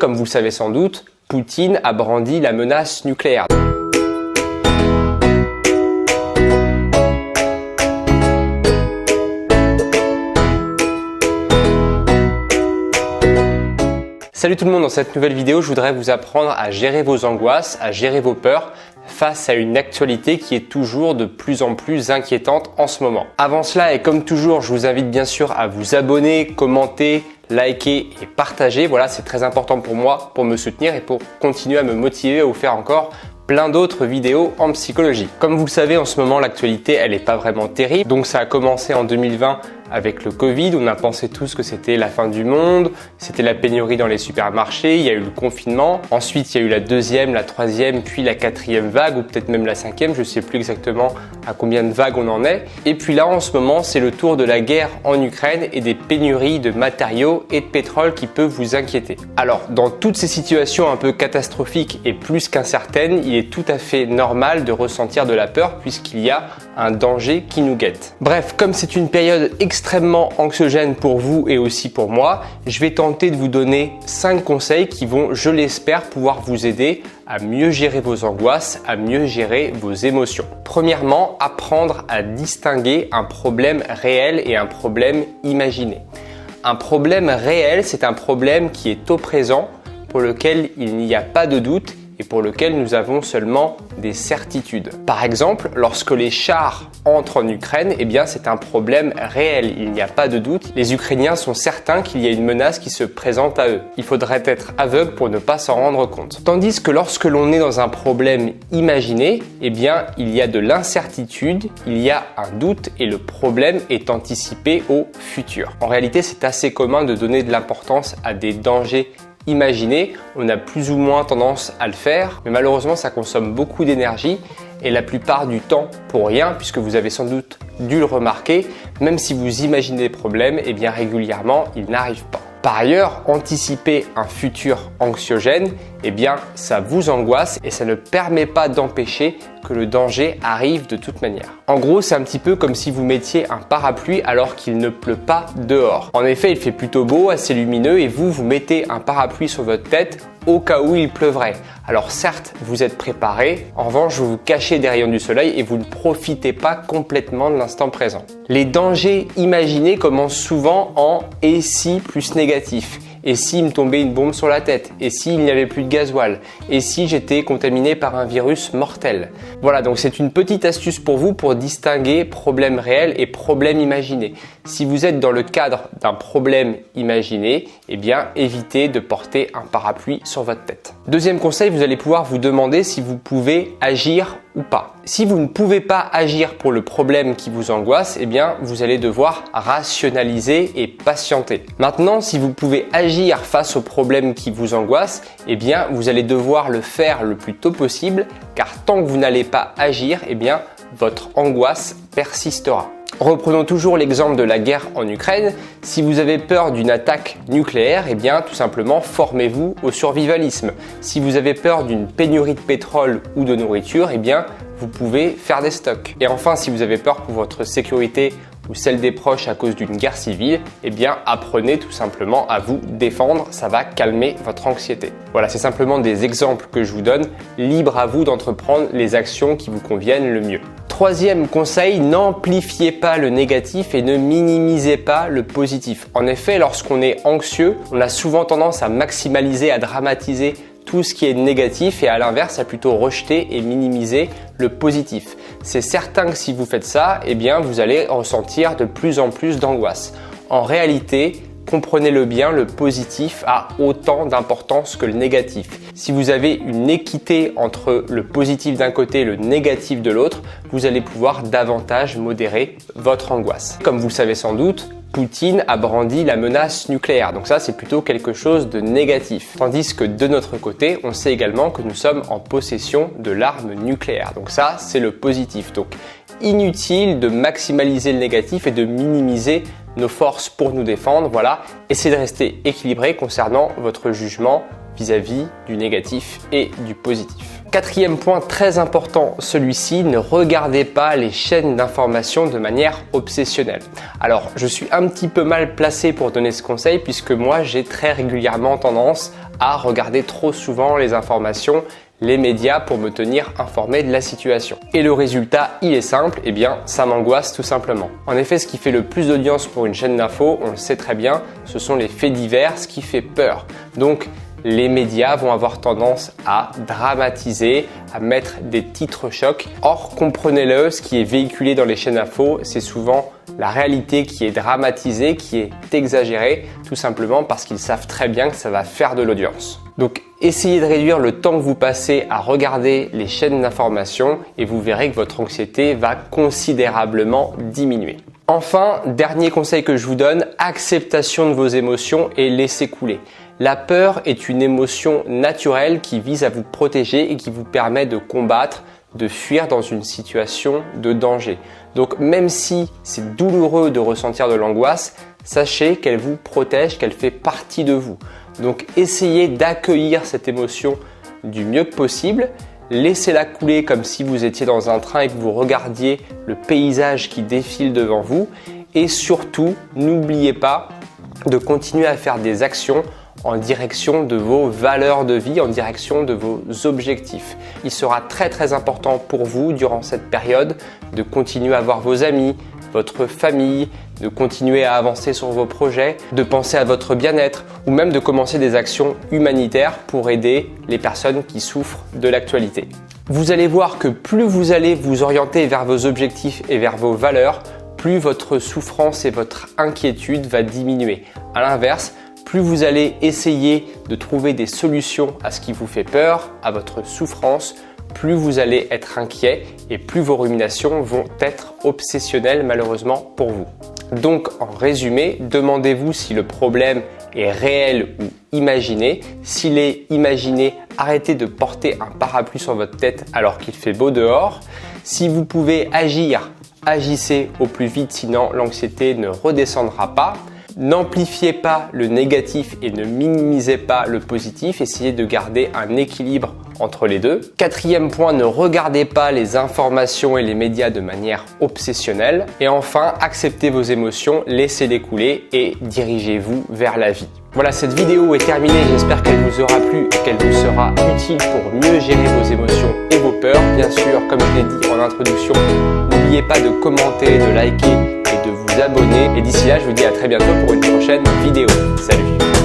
comme vous le savez sans doute, Poutine a brandi la menace nucléaire. Salut tout le monde, dans cette nouvelle vidéo, je voudrais vous apprendre à gérer vos angoisses, à gérer vos peurs face à une actualité qui est toujours de plus en plus inquiétante en ce moment. Avant cela, et comme toujours, je vous invite bien sûr à vous abonner, commenter, liker et partager. Voilà, c'est très important pour moi, pour me soutenir et pour continuer à me motiver à vous faire encore plein d'autres vidéos en psychologie. Comme vous le savez, en ce moment, l'actualité, elle n'est pas vraiment terrible. Donc ça a commencé en 2020 avec le Covid. On a pensé tous que c'était la fin du monde, c'était la pénurie dans les supermarchés, il y a eu le confinement. Ensuite, il y a eu la deuxième, la troisième, puis la quatrième vague, ou peut-être même la cinquième, je ne sais plus exactement à combien de vagues on en est. Et puis là, en ce moment, c'est le tour de la guerre en Ukraine et des pénuries de matériaux et de pétrole qui peuvent vous inquiéter. Alors, dans toutes ces situations un peu catastrophiques et plus qu'incertaines, il est tout à fait normal de ressentir de la peur puisqu'il y a un danger qui nous guette. Bref, comme c'est une période extrêmement anxiogène pour vous et aussi pour moi, je vais tenter de vous donner 5 conseils qui vont, je l'espère, pouvoir vous aider à mieux gérer vos angoisses, à mieux gérer vos émotions. Premièrement, apprendre à distinguer un problème réel et un problème imaginé. Un problème réel, c'est un problème qui est au présent, pour lequel il n'y a pas de doute et pour lequel nous avons seulement des certitudes. Par exemple, lorsque les chars entrent en Ukraine, eh bien c'est un problème réel, il n'y a pas de doute. Les Ukrainiens sont certains qu'il y a une menace qui se présente à eux. Il faudrait être aveugle pour ne pas s'en rendre compte. Tandis que lorsque l'on est dans un problème imaginé, eh bien il y a de l'incertitude, il y a un doute et le problème est anticipé au futur. En réalité, c'est assez commun de donner de l'importance à des dangers imaginez, on a plus ou moins tendance à le faire, mais malheureusement ça consomme beaucoup d'énergie et la plupart du temps pour rien, puisque vous avez sans doute dû le remarquer, même si vous imaginez des problèmes, eh bien régulièrement ils n'arrivent pas. Par ailleurs, anticiper un futur anxiogène, eh bien ça vous angoisse et ça ne permet pas d'empêcher que le danger arrive de toute manière. En gros, c'est un petit peu comme si vous mettiez un parapluie alors qu'il ne pleut pas dehors. En effet, il fait plutôt beau, assez lumineux et vous mettez un parapluie sur votre tête au cas où il pleuvrait. Alors certes, vous êtes préparé, en revanche, vous vous cachez des rayons du soleil et vous ne profitez pas complètement de l'instant présent. Les dangers imaginés commencent souvent en « et si » plus négatif. Et s'il me tombait une bombe sur la tête? Et s'il n'y avait plus de gasoil? Et si j'étais contaminé par un virus mortel? Voilà, donc c'est une petite astuce pour vous pour distinguer problème réel et problème imaginé. Si vous êtes dans le cadre d'un problème imaginé, eh bien évitez de porter un parapluie sur votre tête. Deuxième conseil, vous allez pouvoir vous demander si vous pouvez agir ou pas. Si vous ne pouvez pas agir pour le problème qui vous angoisse, eh bien vous allez devoir rationaliser et patienter. Maintenant, si vous pouvez agir face au problème qui vous angoisse, eh bien vous allez devoir le faire le plus tôt possible, car tant que vous n'allez pas agir, eh bien votre angoisse persistera. Reprenons toujours l'exemple de la guerre en Ukraine. Si vous avez peur d'une attaque nucléaire, eh bien tout simplement formez-vous au survivalisme. Si vous avez peur d'une pénurie de pétrole ou de nourriture, eh bien vous pouvez faire des stocks. Et enfin, si vous avez peur pour votre sécurité ou celle des proches à cause d'une guerre civile, eh bien apprenez tout simplement à vous défendre, ça va calmer votre anxiété. Voilà, c'est simplement des exemples que je vous donne, libre à vous d'entreprendre les actions qui vous conviennent le mieux. Troisième conseil, n'amplifiez pas le négatif et ne minimisez pas le positif. En effet, lorsqu'on est anxieux, on a souvent tendance à maximaliser, à dramatiser tout ce qui est négatif et à l'inverse, à plutôt rejeter et minimiser le positif. C'est certain que si vous faites ça, eh bien, vous allez ressentir de plus en plus d'angoisse. En réalité, comprenez-le bien, le positif a autant d'importance que le négatif. Si vous avez une équité entre le positif d'un côté et le négatif de l'autre, vous allez pouvoir davantage modérer votre angoisse. Comme vous le savez sans doute, Poutine a brandi la menace nucléaire. Donc ça, c'est plutôt quelque chose de négatif. Tandis que de notre côté, on sait également que nous sommes en possession de l'arme nucléaire. Donc ça, c'est le positif. Donc inutile de maximaliser le négatif et de minimiser nos forces pour nous défendre. Voilà, essayez de rester équilibré concernant votre jugement vis-à-vis du négatif et du positif. Quatrième point très important, celui-ci, ne regardez pas les chaînes d'information de manière obsessionnelle. Alors, je suis un petit peu mal placé pour donner ce conseil puisque moi, j'ai très régulièrement tendance à regarder trop souvent les informations, les médias pour me tenir informé de la situation. Et le résultat, il est simple, eh bien ça m'angoisse tout simplement. En effet, ce qui fait le plus d'audience pour une chaîne d'info, on le sait très bien, ce sont les faits divers, ce qui fait peur. Donc les médias vont avoir tendance à dramatiser, à mettre des titres chocs. Or, comprenez-le, ce qui est véhiculé dans les chaînes info, c'est souvent la réalité qui est dramatisée, qui est exagérée, tout simplement parce qu'ils savent très bien que ça va faire de l'audience. Donc, essayez de réduire le temps que vous passez à regarder les chaînes d'information et vous verrez que votre anxiété va considérablement diminuer. Enfin, dernier conseil que je vous donne, acceptation de vos émotions et laissez couler. La peur est une émotion naturelle qui vise à vous protéger et qui vous permet de combattre, de fuir dans une situation de danger. Donc même si c'est douloureux de ressentir de l'angoisse, sachez qu'elle vous protège, qu'elle fait partie de vous. Donc essayez d'accueillir cette émotion du mieux que possible. Laissez-la couler comme si vous étiez dans un train et que vous regardiez le paysage qui défile devant vous. Et surtout, n'oubliez pas de continuer à faire des actions en direction de vos valeurs de vie, en direction de vos objectifs. Il sera très important pour vous durant cette période de continuer à voir vos amis, votre famille, de continuer à avancer sur vos projets, de penser à votre bien-être ou même de commencer des actions humanitaires pour aider les personnes qui souffrent de l'actualité. Vous allez voir que plus vous allez vous orienter vers vos objectifs et vers vos valeurs, plus votre souffrance et votre inquiétude va diminuer. À l'inverse, plus vous allez essayer de trouver des solutions à ce qui vous fait peur, à votre souffrance, plus vous allez être inquiet et plus vos ruminations vont être obsessionnelles malheureusement pour vous. Donc en résumé, demandez-vous si le problème est réel ou imaginé. S'il est imaginé, arrêtez de porter un parapluie sur votre tête alors qu'il fait beau dehors. Si vous pouvez agir, agissez au plus vite, sinon l'anxiété ne redescendra pas. N'amplifiez pas le négatif et ne minimisez pas le positif. Essayez de garder un équilibre entre les deux. Quatrième point, ne regardez pas les informations et les médias de manière obsessionnelle. Et enfin, acceptez vos émotions, laissez-les couler et dirigez-vous vers la vie. Voilà, cette vidéo est terminée. J'espère qu'elle vous aura plu et qu'elle vous sera utile pour mieux gérer vos émotions et vos peurs. Bien sûr, comme je l'ai dit en introduction, n'oubliez pas de commenter, de liker et de vous abonner. Et d'ici là, je vous dis à très bientôt pour une prochaine vidéo. Salut!